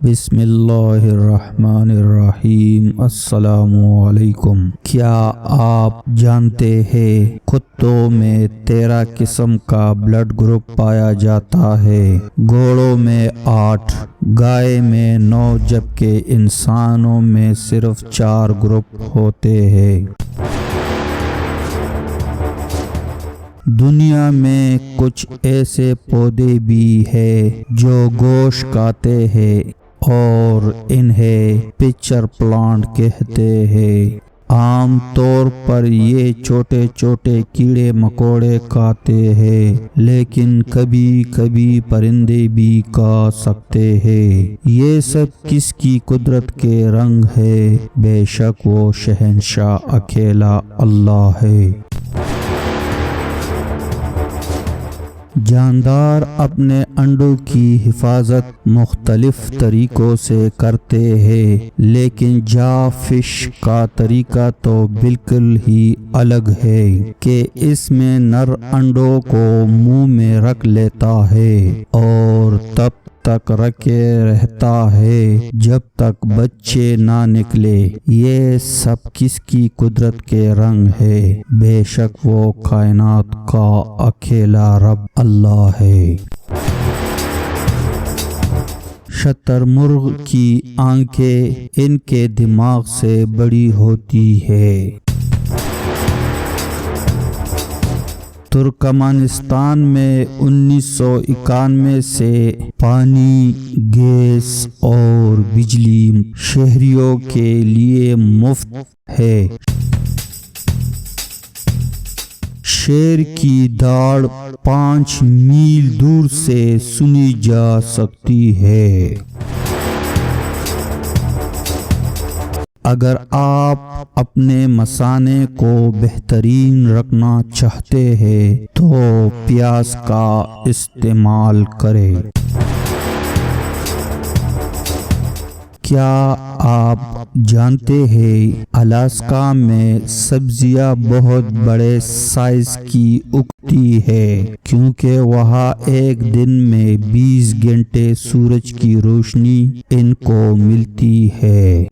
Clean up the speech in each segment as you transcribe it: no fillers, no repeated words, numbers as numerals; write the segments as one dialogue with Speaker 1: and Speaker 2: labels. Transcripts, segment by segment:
Speaker 1: بسم اللہ الرحمن الرحیم۔ السلام علیکم۔ کیا آپ جانتے ہیں کتوں میں 13 قسم کا بلڈ گروپ پایا جاتا ہے، گھوڑوں میں 8، گائے میں 9، جبکہ انسانوں میں صرف 4 گروپ ہوتے ہیں۔ دنیا میں کچھ ایسے پودے بھی ہیں جو گوشت کھاتے ہیں اور انہیں پچر پلانٹ کہتے ہیں۔ عام طور پر یہ چھوٹے چھوٹے کیڑے مکوڑے کھاتے ہیں، لیکن کبھی کبھی پرندے بھی کھا سکتے ہیں۔ یہ سب کس کی قدرت کے رنگ ہے؟ بے شک وہ شہنشاہ اکیلا اللہ ہے۔ جاندار اپنے انڈوں کی حفاظت مختلف طریقوں سے کرتے ہیں، لیکن جا فش کا طریقہ تو بالکل ہی الگ ہے کہ اس میں نر انڈوں کو منہ میں رکھ لیتا ہے اور تب تک رکھے رہتا ہے جب تک بچے نہ نکلے۔ یہ سب کس کی قدرت کے رنگ ہے؟ بے شک وہ کائنات کا اکیلا رب اللہ ہے۔ شتر مرغ کی آنکھیں ان کے دماغ سے بڑی ہوتی ہے۔ ترکمانستان میں 1991 سے پانی، گیس اور بجلی شہریوں کے لیے مفت ہے۔ شیر کی داڑھ 5 میل دور سے سنی جا سکتی ہے۔ اگر آپ اپنے مثانے کو بہترین رکھنا چاہتے ہیں تو پیاز کا استعمال کریں۔ کیا آپ جانتے ہیں الاسکا میں سبزیاں بہت بڑے سائز کی اگتی ہے، کیونکہ وہاں ایک دن میں 20 گھنٹے سورج کی روشنی ان کو ملتی ہے۔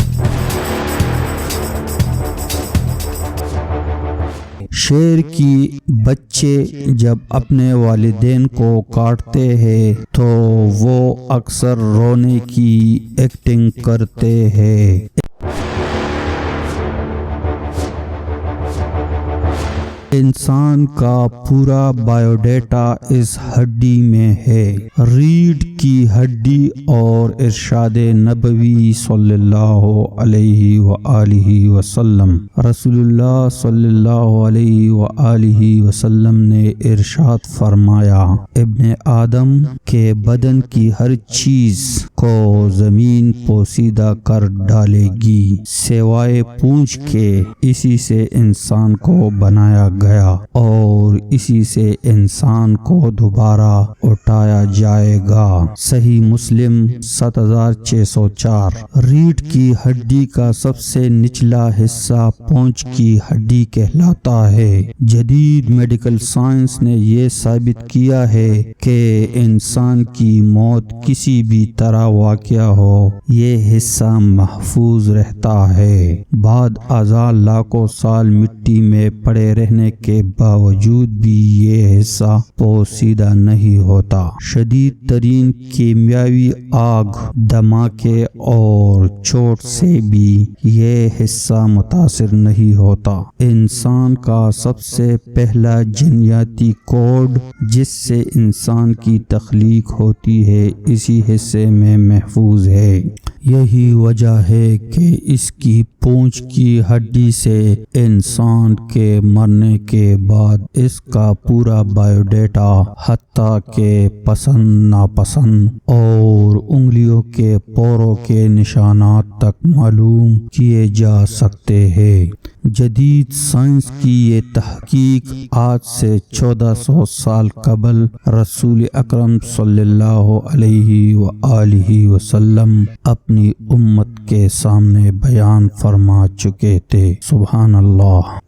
Speaker 1: شیر کی بچے جب اپنے والدین کو کاٹتے ہیں تو وہ اکثر رونے کی ایکٹنگ کرتے ہیں۔ انسان کا پورا بائیو ڈیٹا اس ہڈی میں ہے۔ ریڑھ کی ہڈی اور ارشاد نبوی صلی اللہ علیہ وآلہ وسلم۔ رسول اللہ صلی اللہ علیہ وآلہ وسلم نے ارشاد فرمایا، ابن آدم کے بدن کی ہر چیز کو زمین پوسیدہ کر ڈالے گی سوائے پونچھ کے، اسی سے انسان کو بنایا گیا اور اسی سے انسان کو دوبارہ اٹھایا جائے گا۔ صحیح مسلم 7604۔ ریڑھ کی ہڈی کا سب سے نچلا حصہ پونچھ کی ہڈی کہلاتا ہے۔ جدید میڈیکل سائنس نے یہ ثابت کیا ہے کہ انسان کی موت کسی بھی طرح واقع ہو، یہ حصہ محفوظ رہتا ہے۔ بعد ازاں لاکھوں سال مٹی میں پڑے رہنے کے باوجود بھی یہ حصہ پوسیدہ نہیں ہوتا۔ شدید ترین کیمیاوی آگ، دھماکے اور چوٹ سے بھی یہ حصہ متاثر نہیں ہوتا۔ انسان کا سب سے پہلا جینیاتی کوڈ جس سے انسان کی تخلیق ہوتی ہے اسی حصے میں محفوظ ہے۔ یہی وجہ ہے کہ اس کی پونچھ کی ہڈی سے انسان کے مرنے کے بعد اس کا پورا بائیو ڈیٹا حتیٰ کہ پسند ناپسند اور انگلیوں کے پوروں کے نشانات تک معلوم کیے جا سکتے ہیں۔ جدید سائنس کی یہ تحقیق آج سے 1400 سال قبل رسول اکرم صلی اللہ علیہ وآلہ وسلم اپنی امت کے سامنے بیان فرما چکے تھے۔ سبحان اللہ۔